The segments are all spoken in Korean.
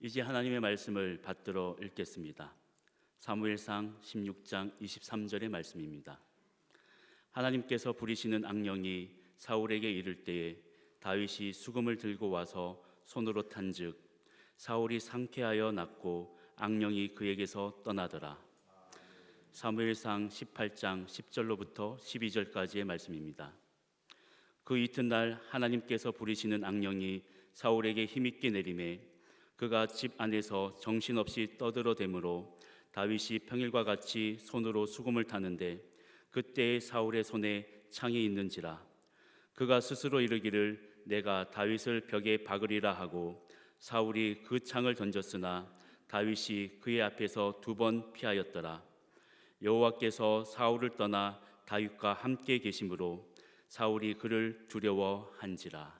이제 하나님의 말씀을 받들어 읽겠습니다. 사무엘상 16장 23절의 말씀입니다. 하나님께서 부리시는 악령이 사울에게 이를 때에 다윗이 수금을 들고 와서 손으로 탄즉 사울이 상쾌하여 낫고 악령이 그에게서 떠나더라. 사무엘상 18장 10절로부터 12절까지의 말씀입니다. 그 이튿날 하나님께서 부리시는 악령이 사울에게 힘있게 내림에 그가 집 안에서 정신없이 떠들어대므로 다윗이 평일과 같이 손으로 수금을 타는데 그때에 사울의 손에 창이 있는지라. 그가 스스로 이르기를 내가 다윗을 벽에 박으리라 하고 사울이 그 창을 던졌으나 다윗이 그의 앞에서 2번 피하였더라. 여호와께서 사울을 떠나 다윗과 함께 계심으로 사울이 그를 두려워한지라.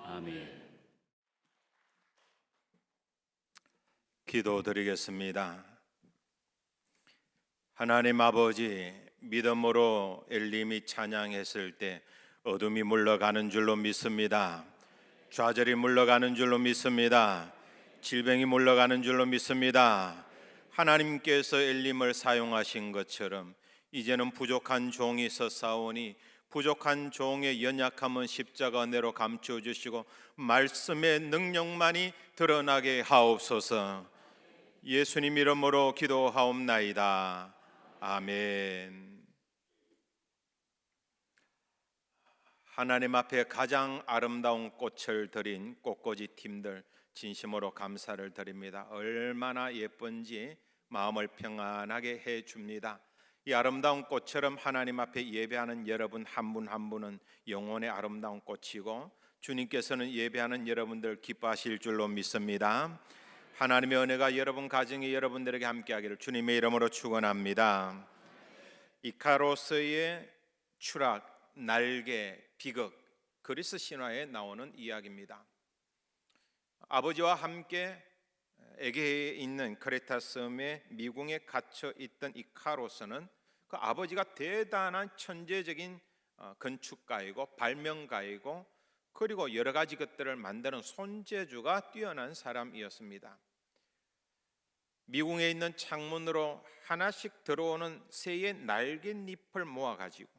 아멘. 기도드리겠습니다. 하나님 아버지, 믿음으로 엘림이 찬양했을 때 어둠이 물러가는 줄로 믿습니다. 좌절이 물러가는 줄로 믿습니다. 질병이 물러가는 줄로 믿습니다. 하나님께서 엘림을 사용하신 것처럼 이제는 부족한 종이 있었사오니 부족한 종의 연약함은 십자가 은혜로 감춰주시고 말씀의 능력만이 드러나게 하옵소서. 예수님 이름으로 기도하옵나이다. 아멘. 하나님 앞에 가장 아름다운 꽃을 드린 꽃꽂이 팀들 진심으로 감사를 드립니다. 얼마나 예쁜지 마음을 평안하게 해줍니다. 이 아름다운 꽃처럼 하나님 앞에 예배하는 여러분 한 분 한 분은 영혼의 아름다운 꽃이고 주님께서는 예배하는 여러분들 기뻐하실 줄로 믿습니다. 하나님의 은혜가 여러분 가정에 여러분들에게 함께하기를 주님의 이름으로 축원합니다. 이카로스의 추락, 날개, 비극, 그리스 신화에 나오는 이야기입니다. 아버지와 함께 에게에 있는 크레타 섬의 미궁에 갇혀 있던 이카로스는 그 아버지가 대단한 천재적인 건축가이고 발명가이고 그리고 여러 가지 것들을 만드는 손재주가 뛰어난 사람이었습니다. 미궁에 있는 창문으로 하나씩 들어오는 새의 날갯잎을 모아가지고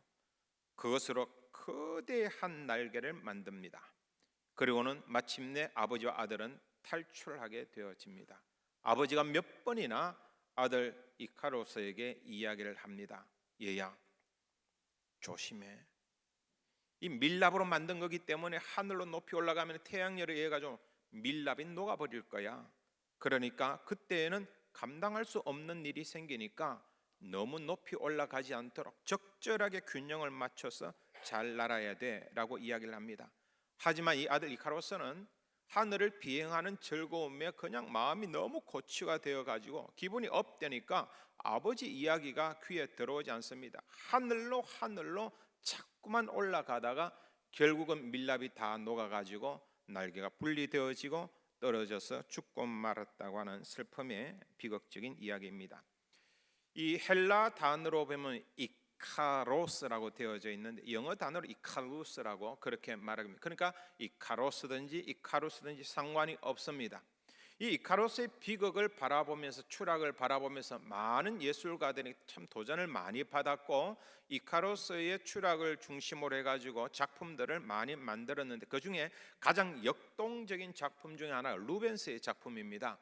그것으로 거대한 날개를 만듭니다. 그리고는 마침내 아버지와 아들은 탈출하게 되어집니다. 아버지가 몇 번이나 아들 이카로스에게 이야기를 합니다. 얘야, 조심해. 이 밀랍으로 만든 거기 때문에 하늘로 높이 올라가면 태양열에 의해 가지고 밀랍이 녹아버릴 거야. 그러니까 그때에는 감당할 수 없는 일이 생기니까 너무 높이 올라가지 않도록 적절하게 균형을 맞춰서 잘 날아야 돼라고 이야기를 합니다. 하지만 이 아들 이카로스는 하늘을 비행하는 즐거움에 그냥 마음이 너무 고취가 되어가지고 기분이 업되니까 아버지 이야기가 귀에 들어오지 않습니다. 하늘로 자꾸만 올라가다가 결국은 밀랍이 다 녹아가지고 날개가 분리되어지고 떨어져서 죽고 말았다고 하는 슬픔의 비극적인 이야기입니다. 이 헬라 단어로 보면 이카로스라고 되어져 있는데 영어 단어로 이카루스라고 그렇게 말합니다. 그러니까 이카로스든지 이카루스든지 상관이 없습니다. 이 이카로스의 비극을 바라보면서 추락을 바라보면서 많은 예술가들이 참 도전을 많이 받았고 이카로스의 추락을 중심으로 해가지고 작품들을 많이 만들었는데 그 중에 가장 역동적인 작품 중에 하나가 루벤스의 작품입니다.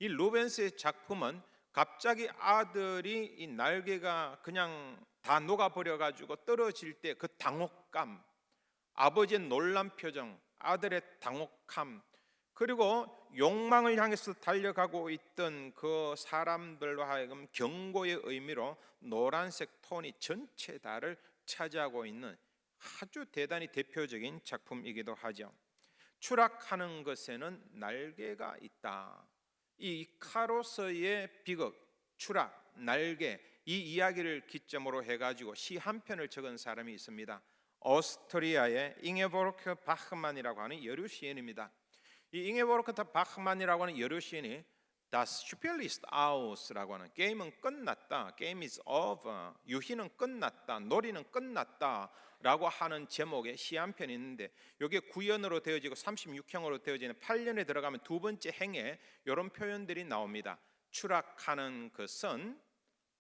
이 루벤스의 작품은 갑자기 아들이 이 날개가 그냥 다 녹아버려가지고 떨어질 때 그 당혹감, 아버지의 놀란 표정, 아들의 당혹함, 그리고 욕망을 향해서 달려가고 있던 그 사람들로 하여금 경고의 의미로 노란색 톤이 전체 다를 차지하고 있는 아주 대단히 대표적인 작품이기도 하죠. 추락하는 것에는 날개가 있다. 이 이카로스의 비극, 추락, 날개 이 이야기를 기점으로 해가지고 시 한 편을 적은 사람이 있습니다. 오스트리아의 잉게보르크 바흐만이라고 하는 여류 시인입니다. 이 잉게보르크 바흐만이라고 하는 여류 시인이 Das Spiel ist aus라고 하는 게임은 끝났다, Game is over, 유희는 끝났다, 놀이는 끝났다라고 하는 제목의 시 한 편이 있는데 이게 구연으로 되어지고 36형으로 되어지는 8년에 들어가면 두 번째 행에 이런 표현들이 나옵니다. 추락하는 것은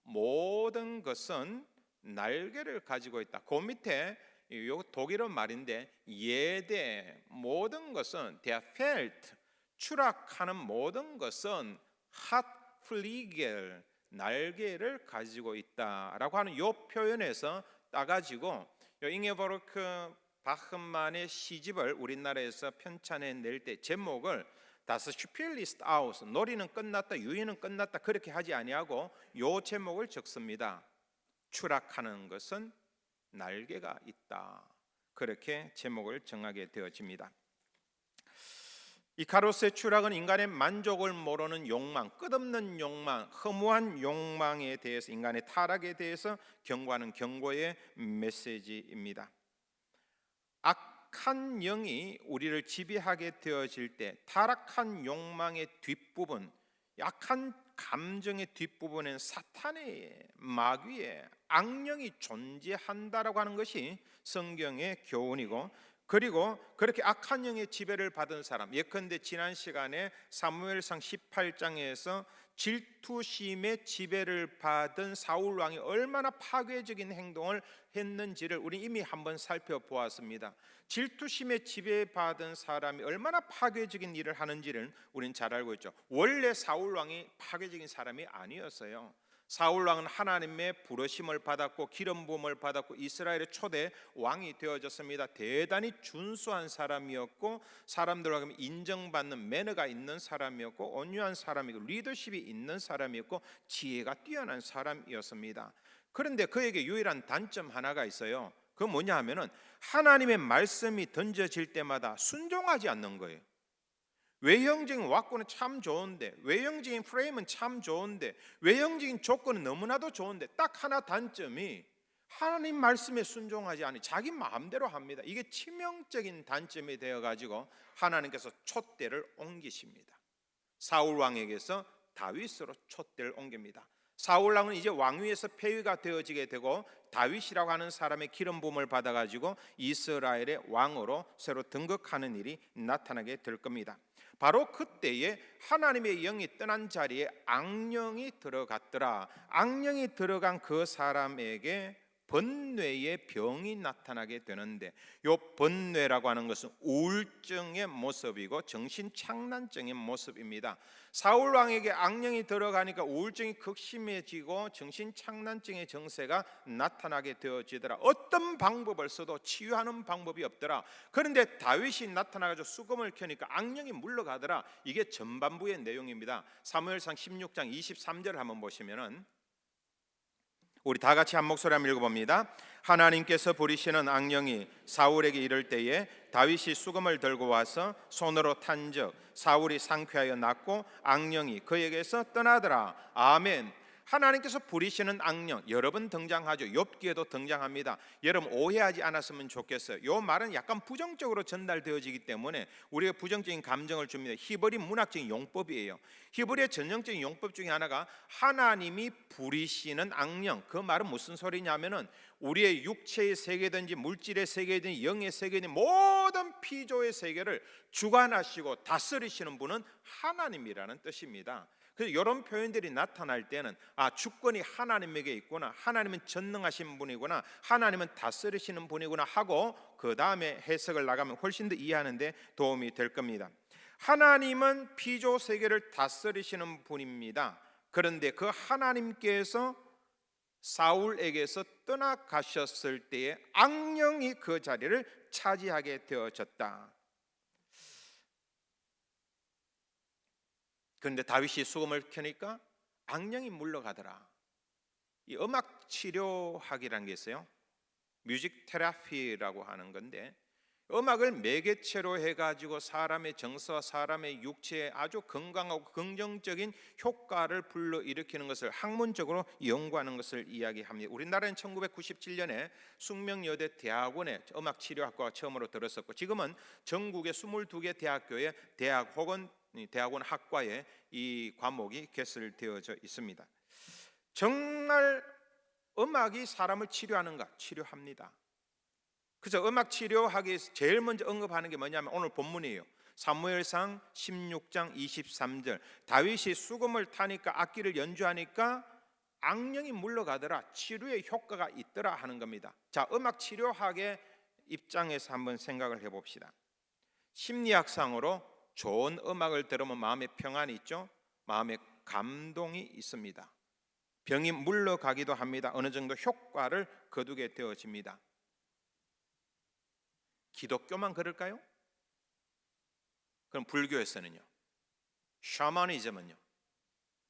모든 것은 날개를 가지고 있다. 그 밑에 요 독일어 말인데 예대 모든 것은 der fällt 추락하는 모든 것은 hat Flügel 날개를 가지고 있다라고 하는 요 표현에서 따가지고 요 잉게보르크 바흐만의 시집을 우리나라에서 편찬해 낼 때 제목을 Das Spiel ist aus 놀이는 끝났다 유희는 끝났다 그렇게 하지 아니하고 요 제목을 적습니다. 추락하는 것은 날개가 있다. 그렇게 제목을 정하게 되어집니다. 이카로스의 추락은 인간의 만족을 모르는 욕망, 끝없는 욕망, 허무한 욕망에 대해서 인간의 타락에 대해서 경고하는 경고의 메시지입니다. 악한 영이 우리를 지배하게 되어질 때 타락한 욕망의 뒷부분, 약한 감정의 뒷부분엔 사탄의 마귀의 악령이 존재한다라고 하는 것이 성경의 교훈이고 그리고 그렇게 악한 영의 지배를 받은 사람 예컨대 지난 시간에 사무엘상 18장에서 질투심의 지배를 받은 사울 왕이 얼마나 파괴적인 행동을 했는지를 우리 이미 한번 살펴보았습니다. 질투심의 지배받은 사람이 얼마나 파괴적인 일을 하는지를 우리는 잘 알고 있죠. 원래 사울 왕이 파괴적인 사람이 아니었어요. 사울 왕은 하나님의 부르심을 받았고 기름 부음을 받았고 이스라엘의 초대 왕이 되어졌습니다. 대단히 준수한 사람이었고 사람들과 인정받는 매너가 있는 사람이었고 온유한 사람이고 리더십이 있는 사람이었고 지혜가 뛰어난 사람이었습니다. 그런데 그에게 유일한 단점 하나가 있어요. 그건 뭐냐 하면은 하나님의 말씀이 던져질 때마다 순종하지 않는 거예요. 외형적인 왁구는 참 좋은데 외형적인 프레임은 참 좋은데 외형적인 조건은 너무나도 좋은데 딱 하나 단점이 하나님 말씀에 순종하지 않으니 자기 마음대로 합니다. 이게 치명적인 단점이 되어가지고 하나님께서 촛대를 옮기십니다. 사울 왕에게서 다윗으로 촛대를 옮깁니다. 사울 왕은 이제 왕위에서 폐위가 되어지게 되고 다윗이라고 하는 사람의 기름 부음을 받아가지고 이스라엘의 왕으로 새로 등극하는 일이 나타나게 될 겁니다. 바로 그때에 하나님의 영이 떠난 자리에 악령이 들어갔더라. 악령이 들어간 그 사람에게 번뇌의 병이 나타나게 되는데 이 번뇌라고 하는 것은 우울증의 모습이고 정신착란증의 모습입니다. 사울 왕에게 악령이 들어가니까 우울증이 극심해지고 정신착란증의 증세가 나타나게 되어지더라. 어떤 방법을 써도 치유하는 방법이 없더라. 그런데 다윗이 나타나가지고 수금을 켜니까 악령이 물러가더라. 이게 전반부의 내용입니다. 사무엘상 16장 23절을 한번 보시면은 우리 다 같이 한 목소리 한번 읽어봅니다. 하나님께서 부리시는 악령이 사울에게 이를 때에 다윗이 수금을 들고 와서 손으로 탄즉 사울이 상쾌하여 낫고 악령이 그에게서 떠나더라. 아멘. 하나님께서 부리시는 악령 여러 번 등장하죠. 욥기에도 등장합니다. 여러분 오해하지 않았으면 좋겠어요. 이 말은 약간 부정적으로 전달되어지기 때문에 우리가 부정적인 감정을 줍니다. 히브리 문학적인 용법이에요. 히브리의 전형적인 용법 중에 하나가 하나님이 부리시는 악령. 그 말은 무슨 소리냐면은 우리의 육체의 세계든지 물질의 세계든지 영의 세계든지 모든 피조의 세계를 주관하시고 다스리시는 분은 하나님이라는 뜻입니다. 그래서 이런 표현들이 나타날 때는 주권이 하나님에게 있구나, 하나님은 전능하신 분이구나, 하나님은 다스리시는 분이구나 하고 그 다음에 해석을 나가면 훨씬 더 이해하는 데 도움이 될 겁니다. 하나님은 피조 세계를 다스리시는 분입니다. 그런데 그 하나님께서 사울에게서 떠나가셨을 때에 악령이 그 자리를 차지하게 되어졌다. 그런데 다윗이 수금을 켜니까 악령이 물러가더라. 이 음악 치료학이라는 게 있어요. 뮤직 테라피라고 하는 건데 음악을 매개체로 해가지고 사람의 정서와 사람의 육체에 아주 건강하고 긍정적인 효과를 불러일으키는 것을 학문적으로 연구하는 것을 이야기합니다. 우리나라는 1997년에 숙명여대 대학원에 음악치료학과가 처음으로 들었었고 지금은 전국의 22개 대학교에 대학 혹은 대학원 학과에 이 과목이 개설되어져 있습니다. 정말 음악이 사람을 치료하는가? 치료합니다. 그래서 음악 치료하기 위해서 제일 먼저 언급하는 게 뭐냐면 오늘 본문이에요. 사무엘상 16장 23절. 다윗이 수금을 타니까 악기를 연주하니까 악령이 물러가더라. 치료의 효과가 있더라 하는 겁니다. 자, 음악 치료학의 입장에서 한번 생각을 해봅시다. 심리학상으로 좋은 음악을 들으면 마음에 평안이 있죠. 마음에 감동이 있습니다. 병이 물러가기도 합니다. 어느 정도 효과를 거두게 되어집니다. 기독교만 그럴까요? 그럼 불교에서는요? 샤머니즘은요?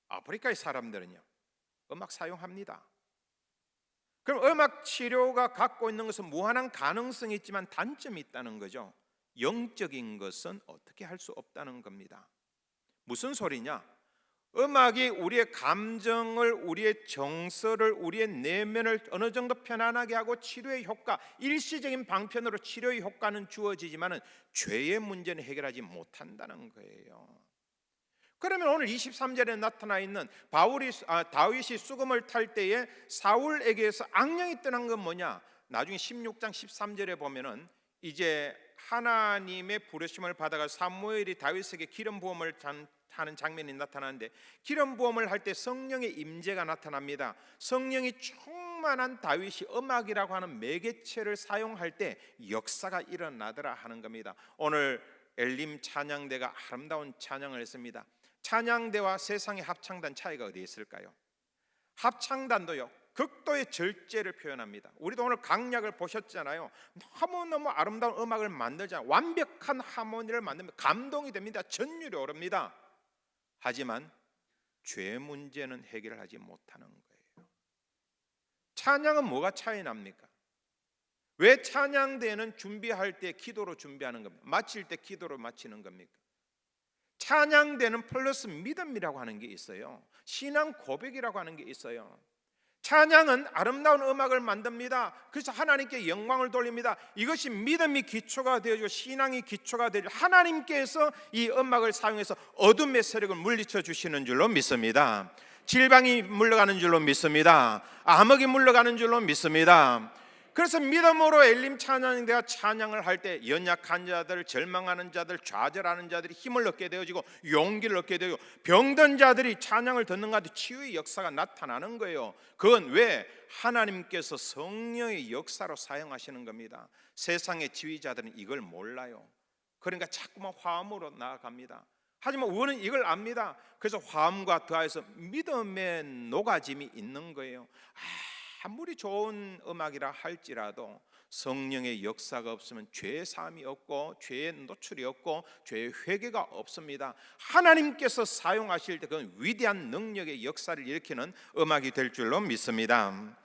아프리카의 사람들은요? 음악 사용합니다. 그럼 음악 치료가 갖고 있는 것은 무한한 가능성이 있지만 단점이 있다는 거죠. 영적인 것은 어떻게 할 수 없다는 겁니다. 무슨 소리냐? 음악이 우리의 감정을, 우리의 정서를, 우리의 내면을 어느 정도 편안하게 하고 치료의 효과, 일시적인 방편으로 치료의 효과는 주어지지만 죄의 문제는 해결하지 못한다는 거예요. 그러면 오늘 23절에 나타나 있는 다윗이 수금을 탈 때에 사울에게서 악령이 떠난 건 뭐냐? 나중에 16장 13절에 보면은 이제 하나님의 부르심을 받아가 사무엘이 다윗에게 기름 부음을 하는 장면이 나타나는데, 기름 부음을 할 때 성령의 임재가 나타납니다. 성령이 충만한 다윗이 음악이라고 하는 매개체를 사용할 때 역사가 일어나더라 하는 겁니다. 오늘 엘림 찬양대가 아름다운 찬양을 했습니다. 찬양대와 세상의 합창단 차이가 어디에 있을까요? 합창단도요, 극도의 절제를 표현합니다. 우리도 오늘 강약을 보셨잖아요. 너무너무 아름다운 음악을 만들잖아요. 완벽한 하모니를 만들면 감동이 됩니다. 전율이 오릅니다. 하지만 죄 문제는 해결하지 못하는 거예요. 찬양은 뭐가 차이 납니까? 왜 찬양대는 준비할 때 기도로 준비하는 겁니까? 마칠 때 기도로 마치는 겁니까? 찬양대는 플러스 믿음이라고 하는 게 있어요. 신앙 고백이라고 하는 게 있어요. 찬양은 아름다운 음악을 만듭니다. 그래서 하나님께 영광을 돌립니다. 이것이 믿음이 기초가 되어지고 신앙이 기초가 되어지고 하나님께서 이 음악을 사용해서 어둠의 세력을 물리쳐 주시는 줄로 믿습니다. 질병이 물러가는 줄로 믿습니다. 암흑이 물러가는 줄로 믿습니다. 그래서 믿음으로 엘림 찬양대가 찬양을 할 때 연약한 자들, 절망하는 자들, 좌절하는 자들이 힘을 얻게 되어지고 용기를 얻게 되고 병든 자들이 찬양을 듣는 가운데 치유의 역사가 나타나는 거예요. 그건 왜? 하나님께서 성령의 역사로 사용하시는 겁니다. 세상의 지휘자들은 이걸 몰라요. 그러니까 자꾸만 화음으로 나아갑니다. 하지만 우리는 이걸 압니다. 그래서 화음과 더하여서 믿음의 녹아짐이 있는 거예요. 아무리 좋은 음악이라 할지라도 성령의 역사가 없으면 죄의 사함이 없고 죄의 노출이 없고 죄의 회개가 없습니다. 하나님께서 사용하실 때 그건 위대한 능력의 역사를 일으키는 음악이 될 줄로 믿습니다.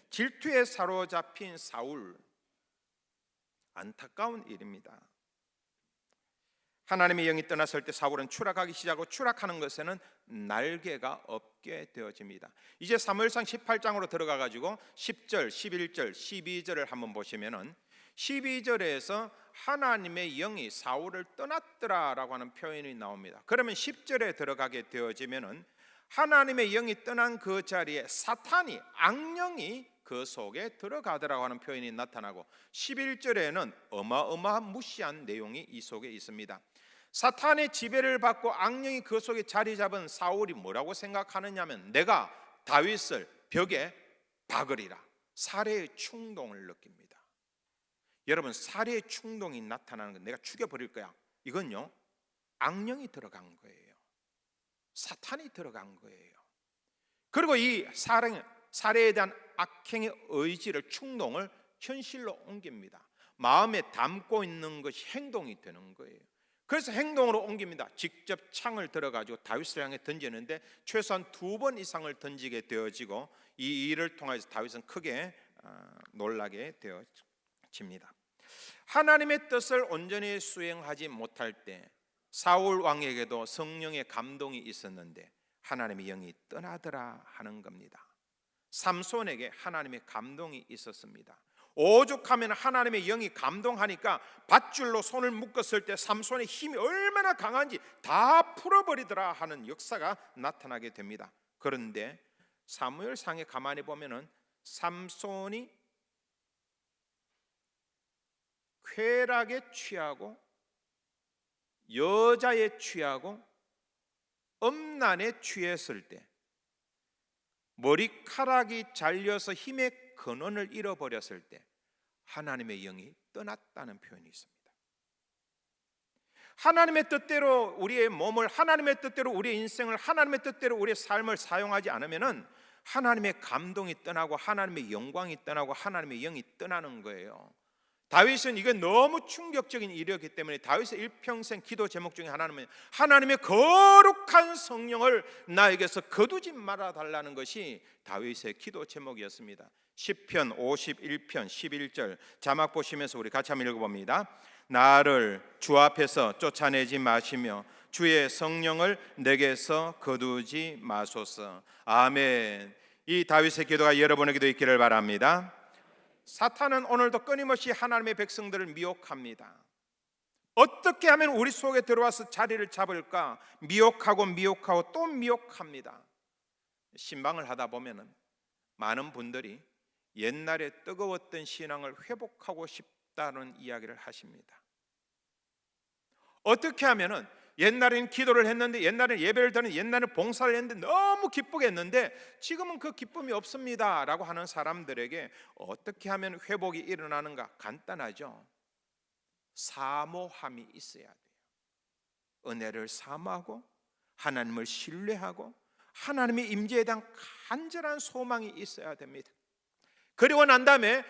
질투에 사로잡힌 사울, 안타까운 일입니다. 하나님의 영이 떠났을 때 사울은 추락하기 시작하고 추락하는 것에는 날개가 없게 되어집니다. 이제 사무엘상 18장으로 들어가 가지고 10절, 11절, 12절을 한번 보시면은 12절에서 하나님의 영이 사울을 떠났더라라고 하는 표현이 나옵니다. 그러면 10절에 들어가게 되어지면은 하나님의 영이 떠난 그 자리에 사탄이, 악령이 그 속에 들어가더라고 하는 표현이 나타나고 11절에는 어마어마한 무시한 내용이 이 속에 있습니다. 사탄의 지배를 받고 악령이 그 속에 자리 잡은 사울이 뭐라고 생각하느냐면 내가 다윗을 벽에 박으리라. 살해의 충동을 느낍니다. 여러분, 살해의 충동이 나타나는 건 내가 죽여버릴 거야. 이건요, 악령이 들어간 거예요. 사탄이 들어간 거예요. 그리고 이 살해에 대한 악행의 의지를, 충동을 현실로 옮깁니다. 마음에 담고 있는 것이 행동이 되는 거예요. 그래서 행동으로 옮깁니다. 직접 창을 들어가지고 다윗을 향해 던지는데 최소한 2번 이상을 던지게 되어지고 이 일을 통해서 다윗은 크게 놀라게 되어집니다. 하나님의 뜻을 온전히 수행하지 못할 때 사울 왕에게도 성령의 감동이 있었는데 하나님의 영이 떠나더라 하는 겁니다. 삼손에게 하나님의 감동이 있었습니다. 오죽하면 하나님의 영이 감동하니까 밧줄로 손을 묶었을 때 삼손의 힘이 얼마나 강한지 다 풀어버리더라 하는 역사가 나타나게 됩니다. 그런데 사무엘상에 가만히 보면은 삼손이 쾌락에 취하고 여자에 취하고 음란에 취했을 때, 머리카락이 잘려서 힘의 근원을 잃어버렸을 때 하나님의 영이 떠났다는 표현이 있습니다. 하나님의 뜻대로 우리의 몸을, 하나님의 뜻대로 우리의 인생을, 하나님의 뜻대로 우리의 삶을 사용하지 않으면은 하나님의 감동이 떠나고 하나님의 영광이 떠나고 하나님의 영이 떠나는 거예요. 다윗은 이게 너무 충격적인 일이었기 때문에 다윗의 일평생 기도 제목 중에 하나는 하나님의 거룩한 성령을 나에게서 거두지 말아달라는 것이 다윗의 기도 제목이었습니다. 시편 51편 11절 자막 보시면서 우리 같이 한번 읽어봅니다. 나를 주 앞에서 쫓아내지 마시며 주의 성령을 내게서 거두지 마소서. 아멘. 이 다윗의 기도가 여러분에게도 있기를 바랍니다. 사탄은 오늘도 끊임없이 하나님의 백성들을 미혹합니다. 어떻게 하면 우리 속에 들어와서 자리를 잡을까? 미혹하고 또 미혹합니다. 신방을 하다 보면은 많은 분들이 옛날에 뜨거웠던 신앙을 회복하고 싶다는 이야기를 하십니다. 어떻게 하면은 옛날에는 기도를 했는데, 옛날에는 예배를 드렸는데, 옛날에는 봉사를 했는데 너무 기쁘게 했는데 지금은 그 기쁨이 없습니다 라고 하는 사람들에게 어떻게 하면 회복이 일어나는가? 간단하죠. 사모함이 있어야 돼요. 은혜를 사모하고 하나님을 신뢰하고 하나님의 임재에 대한 간절한 소망이 있어야 됩니다. 그리고 난 다음에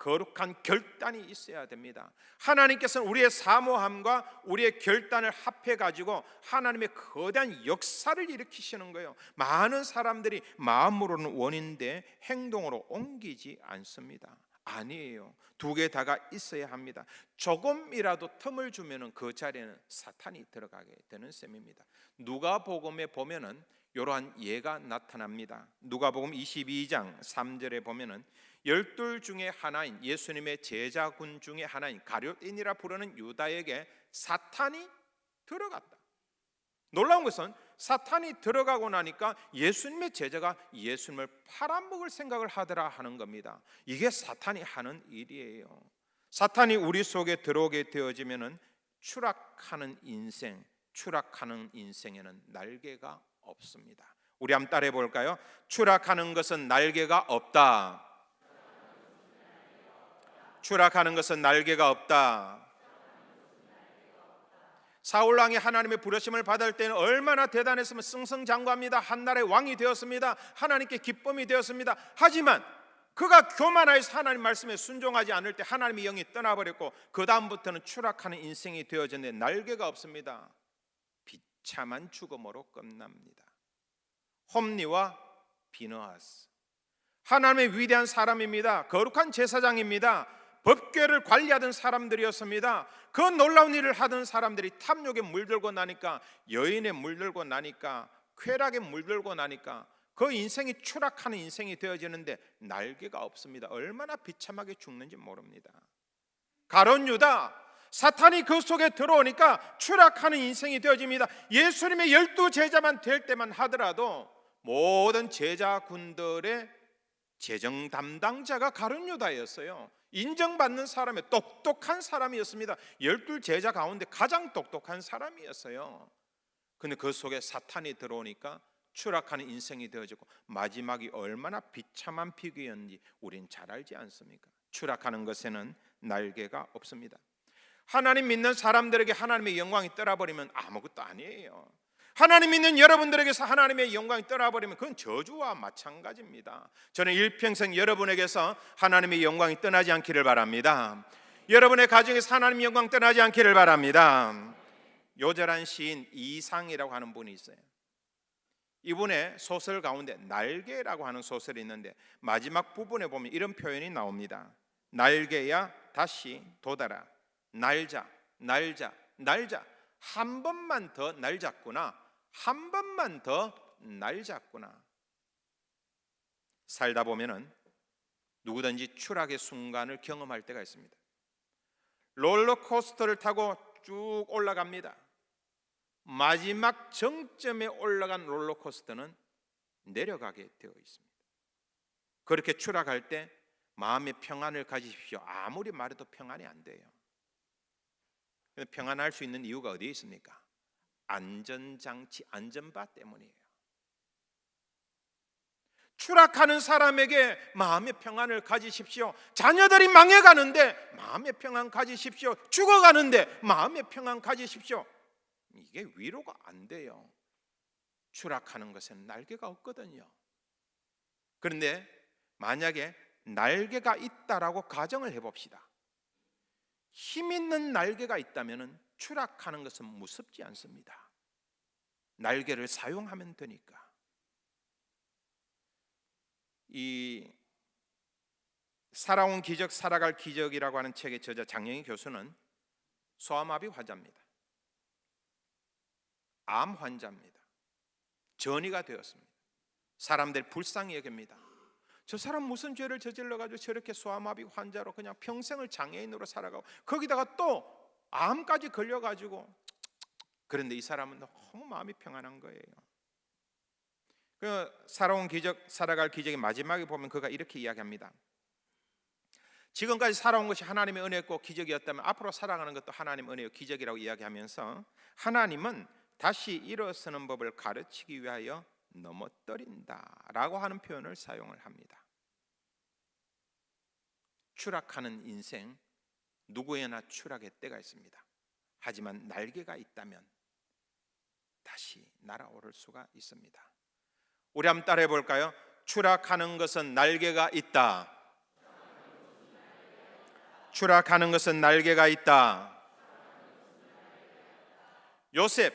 거룩한 결단이 있어야 됩니다. 하나님께서는 우리의 사모함과 우리의 결단을 합해가지고 하나님의 거대한 역사를 일으키시는 거예요. 많은 사람들이 마음으로는 원인데 행동으로 옮기지 않습니다. 아니에요. 두 개 다가 있어야 합니다. 조금이라도 틈을 주면은 그 자리에는 사탄이 들어가게 되는 셈입니다. 누가복음에 보면은 이러한 예가 나타납니다. 누가복음 22장 3절에 보면은 12 중에 하나인 예수님의 제자군 중에 하나인 가룟인이라 부르는 유다에게 사탄이 들어갔다. 놀라운 것은 사탄이 들어가고 나니까 예수님의 제자가 예수님을 팔아먹을 생각을 하더라 하는 겁니다. 이게 사탄이 하는 일이에요. 사탄이 우리 속에 들어오게 되어지면은 추락하는 인생에는 날개가 없습니다. 우리 한번 따라해 볼까요? 추락하는 것은 날개가 없다. 추락하는 것은 날개가 없다. 사울왕이 하나님의 부르심을 받을 때는 얼마나 대단했으면 승승장구합니다. 한나라의 왕이 되었습니다. 하나님께 기쁨이 되었습니다. 하지만 그가 교만하여서 하나님 말씀에 순종하지 않을 때 하나님의 영이 떠나버렸고 그 다음부터는 추락하는 인생이 되어졌는데 날개가 없습니다. 비참한 죽음으로 끝납니다. 홈리와 비느하스, 하나님의 위대한 사람입니다. 거룩한 제사장입니다. 법궤를 관리하던 사람들이었습니다. 그 놀라운 일을 하던 사람들이 탐욕에 물들고 나니까, 여인에 물들고 나니까, 쾌락에 물들고 나니까 그 인생이 추락하는 인생이 되어지는데 날개가 없습니다. 얼마나 비참하게 죽는지 모릅니다. 가룟 유다, 사탄이 그 속에 들어오니까 추락하는 인생이 되어집니다. 예수님의 12 제자만 될 때만 하더라도 모든 제자군들의 재정 담당자가 가룟 유다였어요. 인정받는 사람의 똑똑한 사람이었습니다. 12 제자 가운데 가장 똑똑한 사람이었어요. 근데 그 속에 사탄이 들어오니까 추락하는 인생이 되어지고 마지막이 얼마나 비참한 비극이었는지 우린 잘 알지 않습니까? 추락하는 것에는 날개가 없습니다. 하나님 믿는 사람들에게 하나님의 영광이 떠나버리면 아무것도 아니에요. 하나님 믿는 여러분들에게서 하나님의 영광이 떠나버리면 그건 저주와 마찬가지입니다. 저는 일평생 여러분에게서 하나님의 영광이 떠나지 않기를 바랍니다. 여러분의 가정에서 하나님의 영광 떠나지 않기를 바랍니다. 요절한 시인 이상이라고 하는 분이 있어요. 이분의 소설 가운데 날개라고 하는 소설이 있는데 마지막 부분에 보면 이런 표현이 나옵니다. 날개야 다시 돋아라. 날자, 날자, 날자. 한 번만 더 날잡구나. 한 번만 더 날잡구나. 살다 보면은 누구든지 추락의 순간을 경험할 때가 있습니다. 롤러코스터를 타고 쭉 올라갑니다. 마지막 정점에 올라간 롤러코스터는 내려가게 되어 있습니다. 그렇게 추락할 때 마음의 평안을 가지십시오. 아무리 말해도 평안이 안 돼요. 평안할 수 있는 이유가 어디에 있습니까? 안전장치, 안전바 때문이에요. 추락하는 사람에게 마음의 평안을 가지십시오. 자녀들이 망해가는데 마음의 평안 가지십시오. 죽어가는데 마음의 평안 가지십시오. 이게 위로가 안 돼요. 추락하는 것에는 날개가 없거든요. 그런데 만약에 날개가 있다라고 가정을 해봅시다. 힘 있는 날개가 있다면 추락하는 것은 무섭지 않습니다. 날개를 사용하면 되니까. 이 살아온 기적, 살아갈 기적이라고 하는 책의 저자 장영희 교수는 소아마비 환자입니다. 암 환자입니다. 전이가 되었습니다. 사람들이 불쌍히 여깁니다. 저 사람 무슨 죄를 저질러가지고 저렇게 소아마비 환자로 그냥 평생을 장애인으로 살아가고 거기다가 또 암까지 걸려가지고, 그런데 이 사람은 너무 마음이 평안한 거예요. 그 살아온 기적, 살아갈 기적의 마지막에 보면 그가 이렇게 이야기합니다. 지금까지 살아온 것이 하나님의 은혜였고 기적이었다면 앞으로 살아가는 것도 하나님의 은혜요 기적이라고 이야기하면서 하나님은 다시 일어서는 법을 가르치기 위하여 넘어뜨린다라고 하는 표현을 사용을 합니다. 추락하는 인생, 누구에나 추락의 때가 있습니다. 하지만 날개가 있다면 다시 날아오를 수가 있습니다. 우리 한번 따라해 볼까요? 추락하는 것은 날개가 있다. 추락하는 것은 날개가 있다. 요셉,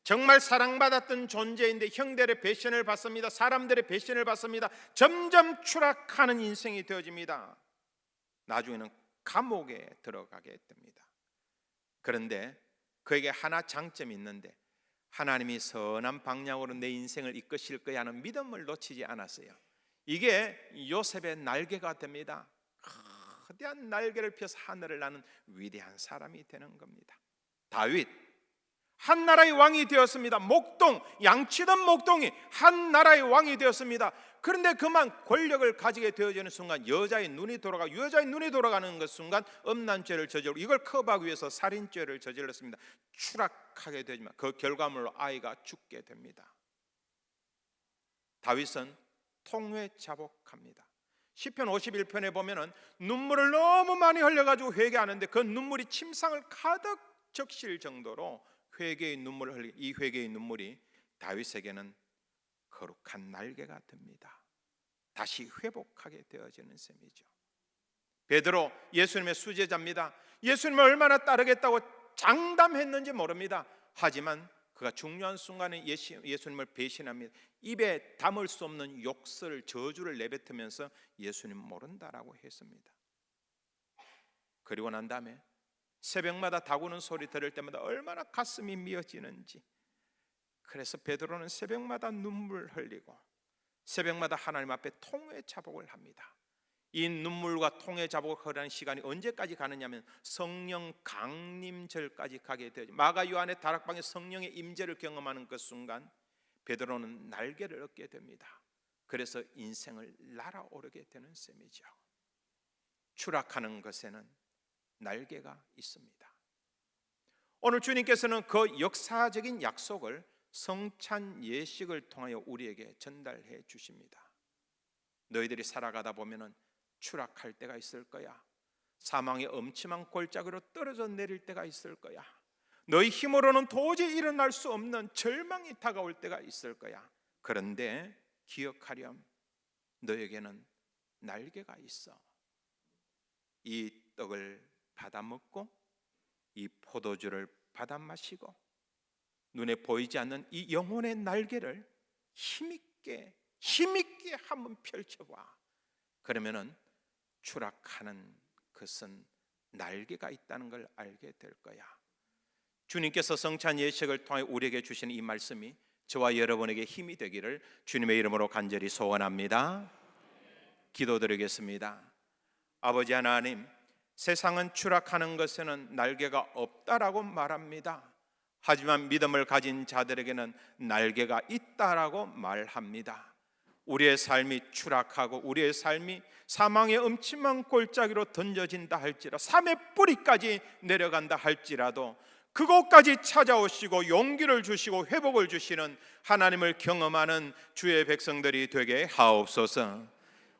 정말 사랑받았던 존재인데 형들의 배신을 받습니다. 사람들의 배신을 받습니다. 점점 추락하는 인생이 되어집니다. 나중에는 감옥에 들어가게 됩니다. 그런데 그에게 하나 장점이 있는데, 하나님이 선한 방향으로 내 인생을 이끄실 거야 하는 믿음을 놓치지 않았어요. 이게 요셉의 날개가 됩니다. 거대한 날개를 펴서 하늘을 나는 위대한 사람이 되는 겁니다. 다윗, 한 나라의 왕이 되었습니다. 목동, 양치던 목동이 한 나라의 왕이 되었습니다. 그런데 그만 권력을 가지게 되어지는 순간 여자의 눈이 돌아가는 그 순간 음란죄를 저지르고 이걸 커버하기 위해서 살인죄를 저질렀습니다. 추락하게 되지만 그 결과물로 아이가 죽게 됩니다. 다윗은 통회자복합니다. 시편 51편에 보면은 눈물을 너무 많이 흘려가지고 회개하는데 그 눈물이 침상을 가득 적실 정도로 회개의 눈물을 흘리고, 이 회개의 눈물이 다윗에게는 거룩한 날개가 됩니다. 다시 회복하게 되어지는 셈이죠. 베드로, 예수님의 수제자입니다. 예수님을 얼마나 따르겠다고 장담했는지 모릅니다. 하지만 그가 중요한 순간에 예수님을 배신합니다. 입에 담을 수 없는 욕설, 저주를 내뱉으면서 예수님 모른다라고 했습니다. 그리고 난 다음에 새벽마다 다구는 소리 들을 때마다 얼마나 가슴이 미어지는지, 그래서 베드로는 새벽마다 눈물 흘리고 새벽마다 하나님 앞에 통회자복을 합니다. 이 눈물과 통회자복을 하는 시간이 언제까지 가느냐면 성령 강림절까지 가게 되죠. 마가 요한의 다락방에 성령의 임재를 경험하는 그 순간 베드로는 날개를 얻게 됩니다. 그래서 인생을 날아오르게 되는 셈이죠. 추락하는 것에는 날개가 있습니다. 오늘 주님께서는 그 역사적인 약속을 성찬 예식을 통하여 우리에게 전달해 주십니다. 너희들이 살아가다 보면은 추락할 때가 있을 거야. 사망의 엄침한 골짜기로 떨어져 내릴 때가 있을 거야. 너희 힘으로는 도저히 일어날 수 없는 절망이 다가올 때가 있을 거야. 그런데 기억하렴, 너에게는 날개가 있어. 이 떡을 받아 먹고 이 포도주를 받아 마시고 눈에 보이지 않는 이 영혼의 날개를 힘있게 한번 펼쳐봐. 그러면은 추락하는 것은 날개가 있다는 걸 알게 될 거야. 주님께서 성찬 예식을 통해 우리에게 주신 이 말씀이 저와 여러분에게 힘이 되기를 주님의 이름으로 간절히 소원합니다. 기도드리겠습니다. 아버지 하나님, 세상은 추락하는 것에는 날개가 없다라고 말합니다. 하지만 믿음을 가진 자들에게는 날개가 있다라고 말합니다. 우리의 삶이 추락하고 우리의 삶이 사망의 음침한 골짜기로 던져진다 할지라도, 삶의 뿌리까지 내려간다 할지라도 그곳까지 찾아오시고 용기를 주시고 회복을 주시는 하나님을 경험하는 주의 백성들이 되게 하옵소서.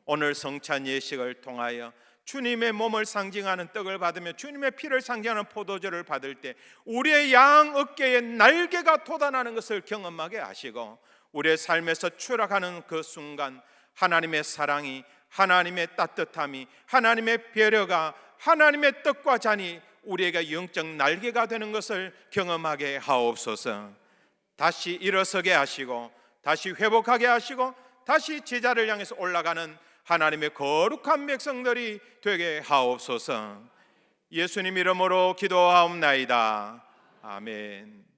오늘 성찬 예식을 통하여 주님의 몸을 상징하는 떡을 받으며 주님의 피를 상징하는 포도주를 받을 때 우리의 양 어깨에 날개가 돋아나는 것을 경험하게 하시고, 우리의 삶에서 추락하는 그 순간 하나님의 사랑이, 하나님의 따뜻함이, 하나님의 배려가, 하나님의 떡과 잔이 우리에게 영적 날개가 되는 것을 경험하게 하옵소서. 다시 일어서게 하시고, 다시 회복하게 하시고, 다시 제자를 향해서 올라가는 하나님의 거룩한 백성들이 되게 하옵소서. 예수님 이름으로 기도하옵나이다. 아멘.